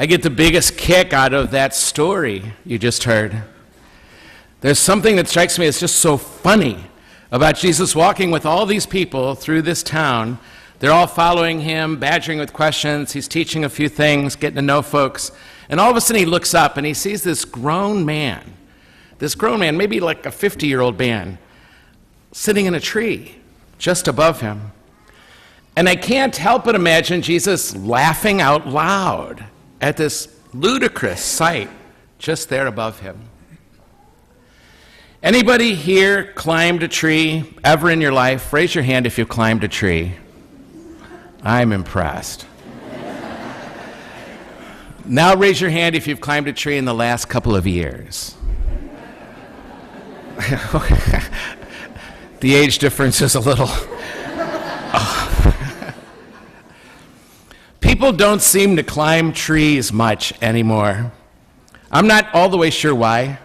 I get the biggest kick out of that story you just heard. There's something that strikes me as just so funny about Jesus walking with all these people through this town. They're all following him, badgering with questions. He's teaching a few things, getting to know folks. And all of a sudden he looks up and he sees this grown man, maybe like a 50-year-old man, sitting in a tree just above him. And I can't help but imagine Jesus laughing out loud at this ludicrous sight just there above him. Anybody here climbed a tree ever in your life? Raise your hand if you've climbed a tree. I'm impressed. Now raise your hand if you've climbed a tree in the last couple of years. The age difference is a little... People don't seem to climb trees much anymore. I'm not all the way sure why.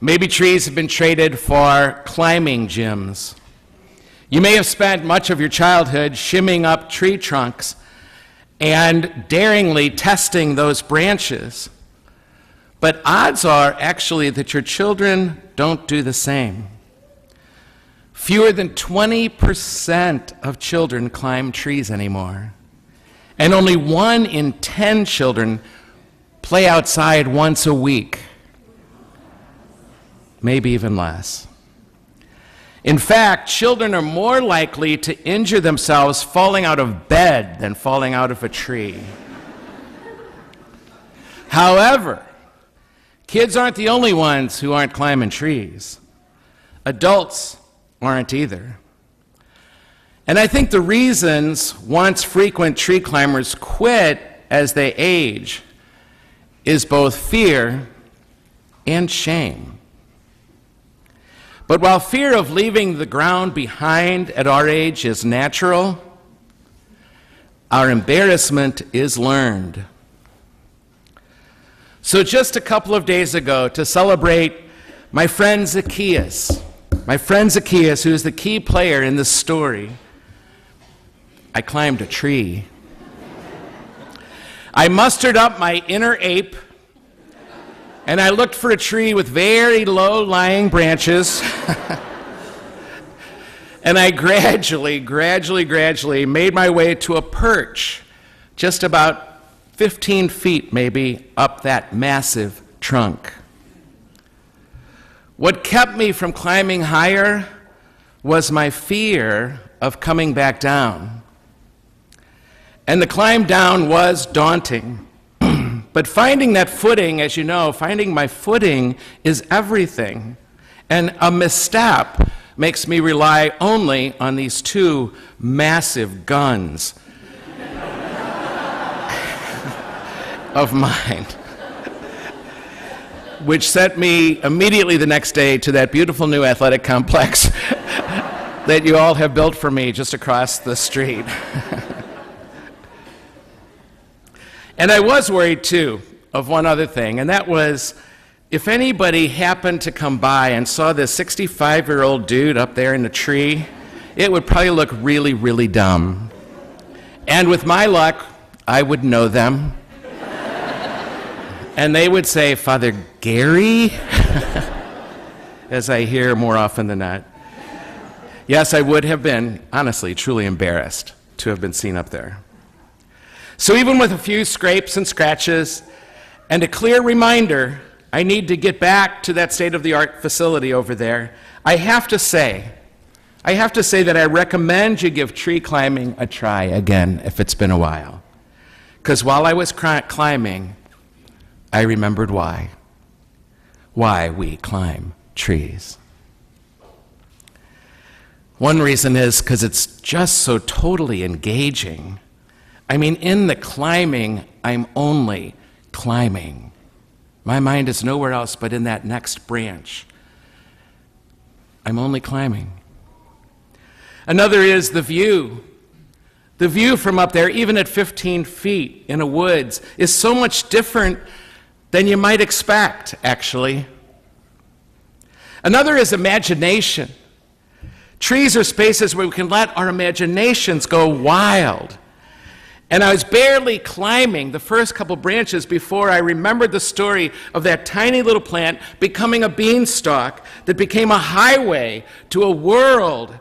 Maybe trees have been traded for climbing gyms. You may have spent much of your childhood shimming up tree trunks and daringly testing those branches. But odds are actually that your children don't do the same. Fewer than 20% of children climb trees anymore. And only 1 in 10 children play outside once a week. Maybe even less. In fact, children are more likely to injure themselves falling out of bed than falling out of a tree. However, kids aren't the only ones who aren't climbing trees. Adults aren't either. And I think the reasons once frequent tree climbers quit as they age is both fear and shame. But while fear of leaving the ground behind at our age is natural, our embarrassment is learned. So just a couple of days ago, to celebrate my friend Zacchaeus, who is the key player in this story, I climbed a tree. I mustered up my inner ape, and I looked for a tree with very low-lying branches. And I gradually made my way to a perch, just about 15 feet maybe up that massive trunk. What kept me from climbing higher was my fear of coming back down. And the climb down was daunting. But finding that footing, as you know, finding my footing is everything. And a misstep makes me rely only on these 2 massive guns of mine, which sent me immediately the next day to that beautiful new athletic complex that you all have built for me just across the street. And I was worried, too, of one other thing, and that was if anybody happened to come by and saw this 65-year-old dude up there in the tree, it would probably look really, really dumb. And with my luck, I would know them. And they would say, "Father Gary?" as I hear more often than not. Yes, I would have been, honestly, truly embarrassed to have been seen up there. So even with a few scrapes and scratches and a clear reminder I need to get back to that state-of-the-art facility over there, I have to say that I recommend you give tree climbing a try again if it's been a while. Because while I was climbing, I remembered why we climb trees. One reason is because it's just so totally engaging. I mean, in the climbing, I'm only climbing. My mind is nowhere else but in that next branch. I'm only climbing. Another is the view. The view from up there, even at 15 feet in a woods, is so much different than you might expect, actually. Another is imagination. Trees are spaces where we can let our imaginations go wild. And I was barely climbing the first couple branches before I remembered the story of that tiny little plant becoming a beanstalk that became a highway to a world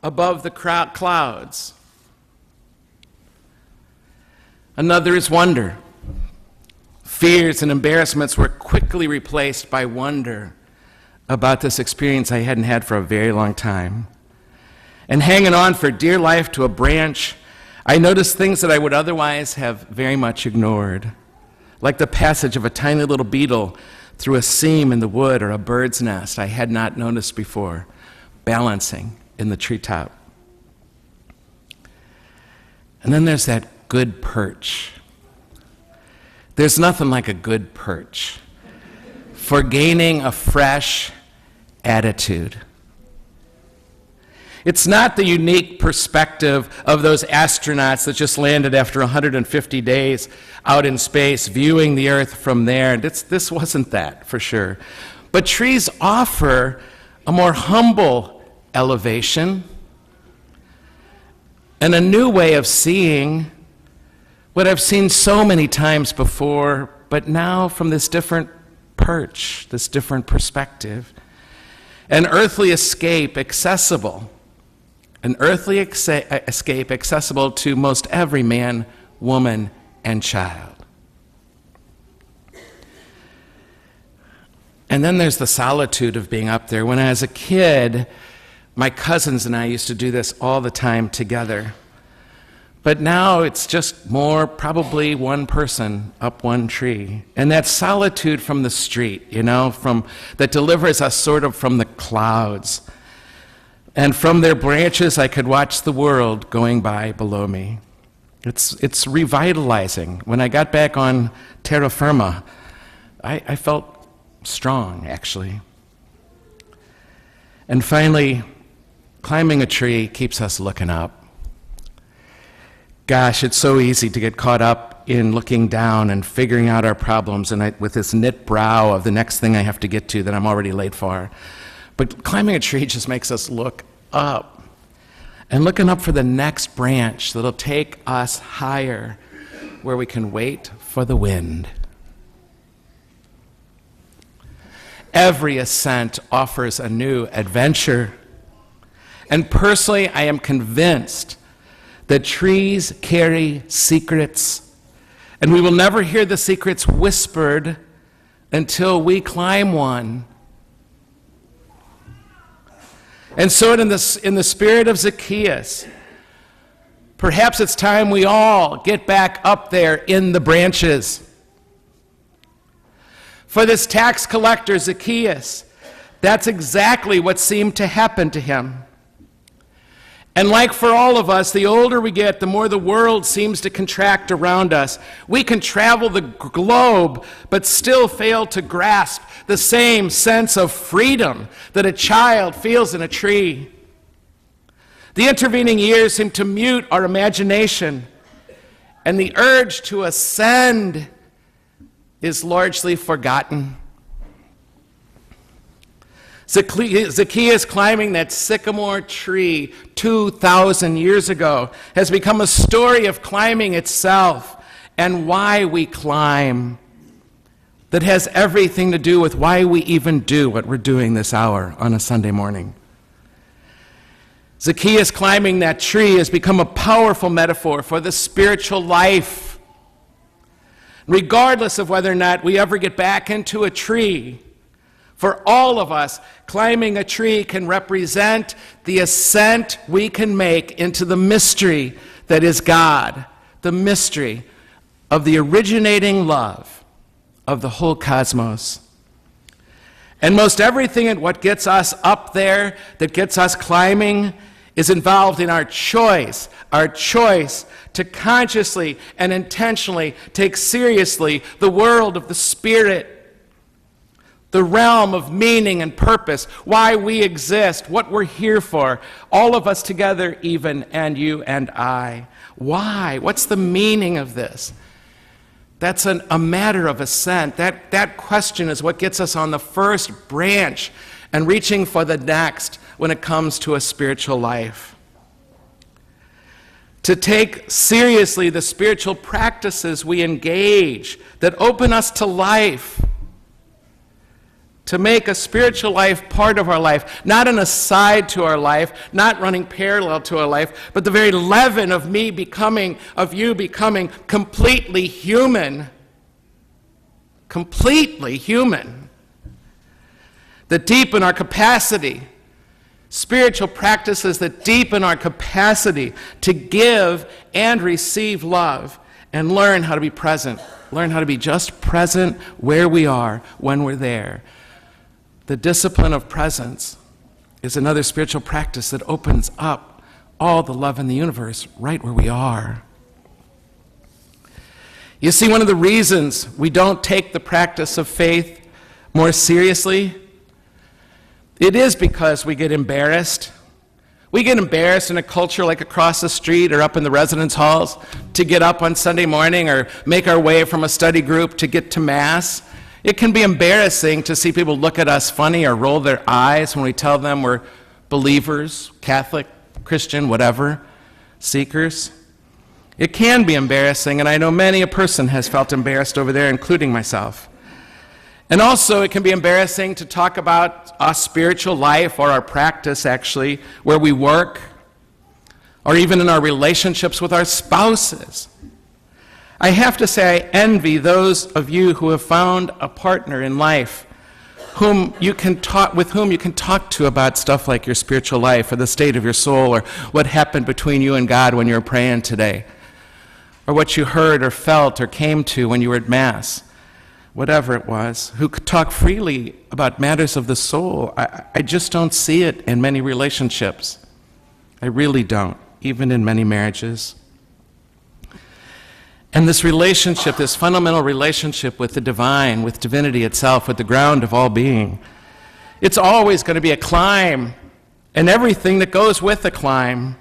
above the clouds. Another is wonder. Fears and embarrassments were quickly replaced by wonder about this experience I hadn't had for a very long time. And hanging on for dear life to a branch, I noticed things that I would otherwise have very much ignored, like the passage of a tiny little beetle through a seam in the wood or a bird's nest I had not noticed before, balancing in the treetop. And then there's that good perch. There's nothing like a good perch for gaining a fresh attitude. It's not the unique perspective of those astronauts that just landed after 150 days out in space, viewing the Earth from there. This wasn't that, for sure. But trees offer a more humble elevation and a new way of seeing what I've seen so many times before, but now from this different perch, this different perspective. An earthly escape accessible. An earthly escape accessible to most every man, woman, and child. And then there's the solitude of being up there. When I was a kid, my cousins and I used to do this all the time together. But now it's just more probably one person up one tree. And that solitude from the street, that delivers us sort of from the clouds. And from their branches, I could watch the world going by below me. It's revitalizing. When I got back on terra firma, I felt strong, actually. And finally, climbing a tree keeps us looking up. Gosh, it's so easy to get caught up in looking down and figuring out our problems, and with this knit brow of the next thing I have to get to that I'm already late for. But climbing a tree just makes us look up, and looking up for the next branch that'll take us higher, where we can wait for the wind. Every ascent offers a new adventure, and personally, I am convinced that trees carry secrets, and we will never hear the secrets whispered until we climb one. And so in the spirit of Zacchaeus, perhaps it's time we all get back up there in the branches. For this tax collector, Zacchaeus, that's exactly what seemed to happen to him. And like for all of us, the older we get, the more the world seems to contract around us. We can travel the globe, but still fail to grasp the same sense of freedom that a child feels in a tree. The intervening years seem to mute our imagination, and the urge to ascend is largely forgotten. Zacchaeus climbing that sycamore tree 2,000 years ago has become a story of climbing itself and why we climb, that has everything to do with why we even do what we're doing this hour on a Sunday morning. Zacchaeus climbing that tree has become a powerful metaphor for the spiritual life. Regardless of whether or not we ever get back into a tree, for all of us, climbing a tree can represent the ascent we can make into the mystery that is God, the mystery of the originating love of the whole cosmos. And most everything in what gets us up there, that gets us climbing, is involved in our choice to consciously and intentionally take seriously the world of the Spirit, the realm of meaning and purpose, why we exist, what we're here for, all of us together even, and you and I. Why? What's the meaning of this? That's a matter of ascent. That question is what gets us on the first branch and reaching for the next when it comes to a spiritual life. to take seriously the spiritual practices we engage that open us to life, to make a spiritual life part of our life, not an aside to our life, not running parallel to our life, but the very leaven of me becoming, of you becoming completely human. Completely human. That deepen our capacity, spiritual practices that deepen our capacity to give and receive love and learn how to be present, learn how to be just present where we are when we're there. The discipline of presence is another spiritual practice that opens up all the love in the universe right where we are. You see, one of the reasons we don't take the practice of faith more seriously, it is because we get embarrassed. We get embarrassed in a culture like across the street or up in the residence halls to get up on Sunday morning or make our way from a study group to get to Mass. It can be embarrassing to see people look at us funny or roll their eyes when we tell them we're believers, Catholic, Christian, whatever, seekers. It can be embarrassing, and I know many a person has felt embarrassed over there, including myself. And also, it can be embarrassing to talk about our spiritual life or our practice, actually, where we work, or even in our relationships with our spouses. I have to say, I envy those of you who have found a partner in life with whom you can talk to about stuff like your spiritual life or the state of your soul or what happened between you and God when you were praying today, or what you heard or felt or came to when you were at Mass. Whatever it was, who could talk freely about matters of the soul. I just don't see it in many relationships. I really don't, even in many marriages. And this relationship, this fundamental relationship with the divine, with divinity itself, with the ground of all being, it's always going to be a climb, and everything that goes with the climb.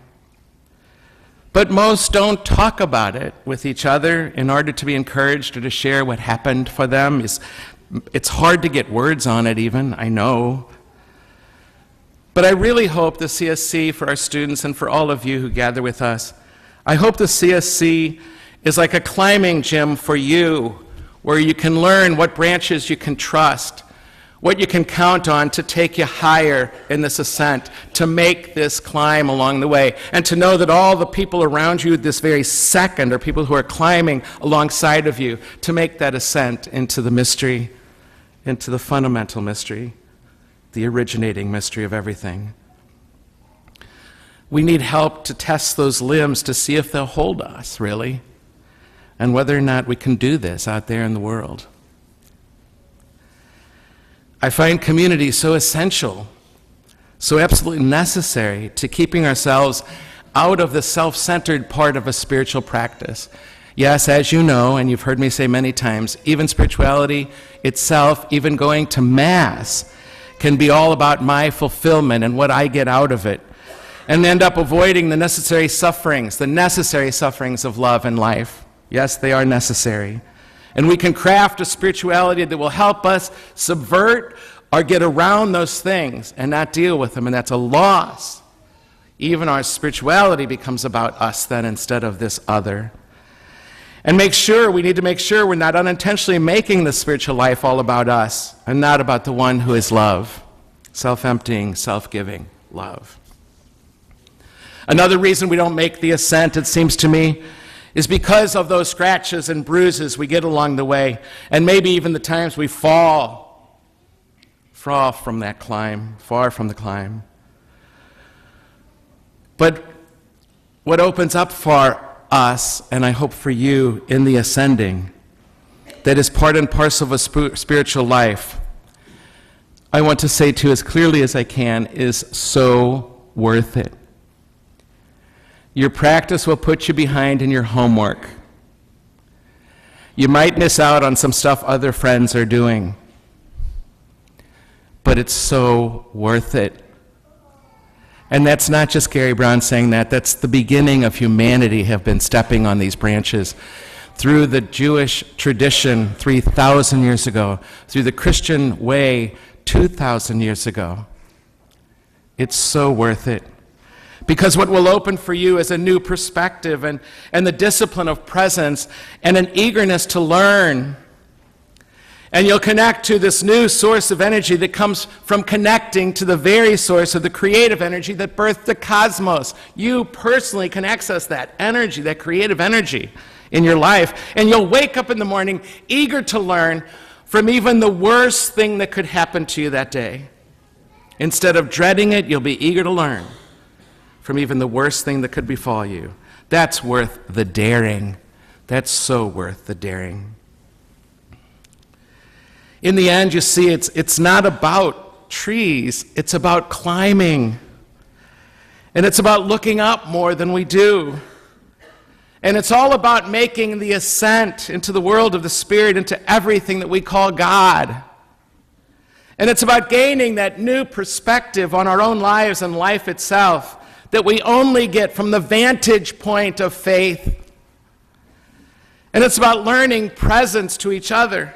But most don't talk about it with each other in order to be encouraged or to share what happened for them. It's hard to get words on it even, I know. But I really hope the CSC, for our students and for all of you who gather with us, I hope the CSC is like a climbing gym for you, where you can learn what branches you can trust, what you can count on to take you higher in this ascent, to make this climb along the way, and to know that all the people around you this very second are people who are climbing alongside of you to make that ascent into the mystery, into the fundamental mystery, the originating mystery of everything. We need help to test those limbs to see if they'll hold us, really, and whether or not we can do this out there in the world. I find community so essential, so absolutely necessary to keeping ourselves out of the self-centered part of a spiritual practice. Yes, as you know, and you've heard me say many times, even spirituality itself, even going to Mass, can be all about my fulfillment and what I get out of it, and end up avoiding the necessary sufferings of love and life. Yes, they are necessary. And we can craft a spirituality that will help us subvert or get around those things and not deal with them, and that's a loss. Even our spirituality becomes about us then instead of this other. And we need to make sure we're not unintentionally making the spiritual life all about us and not about the one who is love, self-emptying, self-giving love. Another reason we don't make the ascent, it seems to me, is because of those scratches and bruises we get along the way, and maybe even the times we fall far from that climb, far from the climb. But what opens up for us, and I hope for you in the ascending, that is part and parcel of a spiritual life, I want to say to you as clearly as I can, is so worth it. Your practice will put you behind in your homework. You might miss out on some stuff other friends are doing, but it's so worth it. And that's not just Gary Brown saying that, that's the beginning of humanity have been stepping on these branches through the Jewish tradition 3,000 years ago, through the Christian way 2,000 years ago. It's so worth it. Because what will open for you is a new perspective and the discipline of presence and an eagerness to learn. And you'll connect to this new source of energy that comes from connecting to the very source of the creative energy that birthed the cosmos. You personally can access that energy, that creative energy in your life. And you'll wake up in the morning eager to learn from even the worst thing that could happen to you that day. Instead of dreading it, you'll be eager to learn from even the worst thing that could befall you. That's worth the daring. That's so worth the daring. In the end, you see, it's not about trees, it's about climbing. And it's about looking up more than we do. And it's all about making the ascent into the world of the Spirit, into everything that we call God. And it's about gaining that new perspective on our own lives and life itself that we only get from the vantage point of faith. And it's about learning presence to each other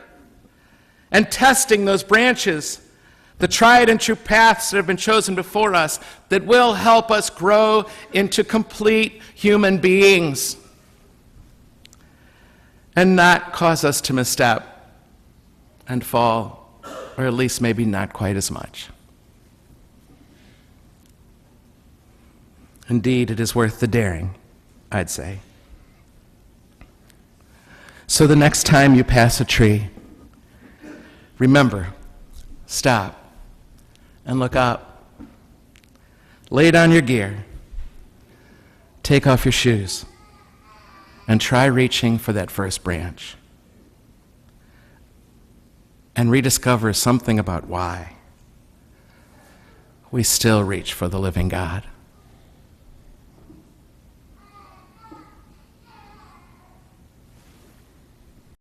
and testing those branches, the tried and true paths that have been chosen before us that will help us grow into complete human beings and not cause us to misstep and fall, or at least maybe not quite as much. Indeed, it is worth the daring, I'd say. So the next time you pass a tree, remember, stop and look up. Lay down your gear, take off your shoes, and try reaching for that first branch. And rediscover something about why we still reach for the living God.